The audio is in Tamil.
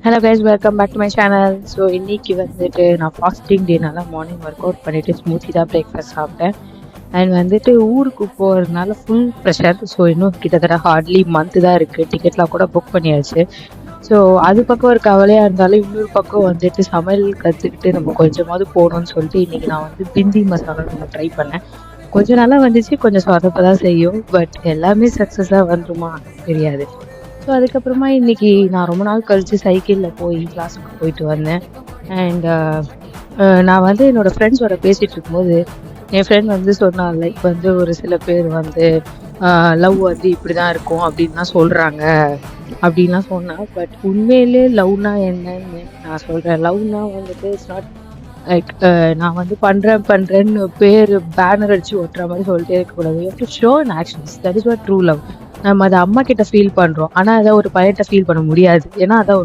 Hello guys, welcome back to my channel. So இன்னைக்கு வந்துட்டு நான் ஃபாஸ்டிங் டேனால மார்னிங் ஒர்க் அவுட் பண்ணிவிட்டு ஸ்மூத்தி தான் பிரேக்ஃபாஸ்ட் சாப்பிட்டேன். அண்ட் வந்துட்டு ஊருக்கு போகிறதுனால ஃபுல் ப்ரெஷர். ஸோ இன்னும் கிட்டத்தட்ட ஹார்ட்லி மந்த்து தான் இருக்குது. டிக்கெட்லாம் கூட புக் பண்ணியாச்சு. ஸோ அது பக்கம் ஒரு கவலையாக இருந்தாலும் இன்னொரு பக்கம் வந்துட்டு சமையல் கற்றுக்கிட்டு நம்ம கொஞ்சமாவது போகணும்னு சொல்லிட்டு இன்றைக்கி நான் வந்து பிந்தி மசாலா நம்ம ட்ரை பண்ணேன். கொஞ்சம் நல்லா வந்துச்சு, கொஞ்சம் சொதப்ப தான் செய்யும். பட் எல்லாமே சக்ஸஸாக வந்துருமா தெரியாது. ஸோ அதுக்கப்புறமா இன்றைக்கி நான் ரொம்ப நாள் கழித்து சைக்கிளில் போய் கிளாஸுக்கு போயிட்டு வந்தேன். அண்ட் நான் வந்து என்னோடய ஃப்ரெண்ட்ஸோட பேசிகிட்டு இருக்கும்போது என் ஃப்ரெண்ட் வந்து சொன்னாள், லைக் வந்து ஒரு சில பேர் வந்து லவ் வந்து இப்படி தான் இருக்கும் அப்படின்லாம் சொல்கிறாங்க அப்படின்லாம் சொன்னேன். பட் உண்மையிலே லவ்னா என்னன்னு நான் சொல்கிறேன். லவ்னா வந்துட்டு இட்ஸ் நாட் லைக் நான் வந்து பண்ணுறேன்னு பேர் பேனர் அடித்து ஒட்டுற மாதிரி சொல்லிட்டே இருக்கக்கூடாது. You have to show an actions. That is what true love. நம்ம அதை அம்மா கிட்ட ஃபீல் பண்ணுறோம், ஆனால் அதை ஒரு பையன்கிட்ட ஃபீல் பண்ண முடியாது. ஏன்னா அதான்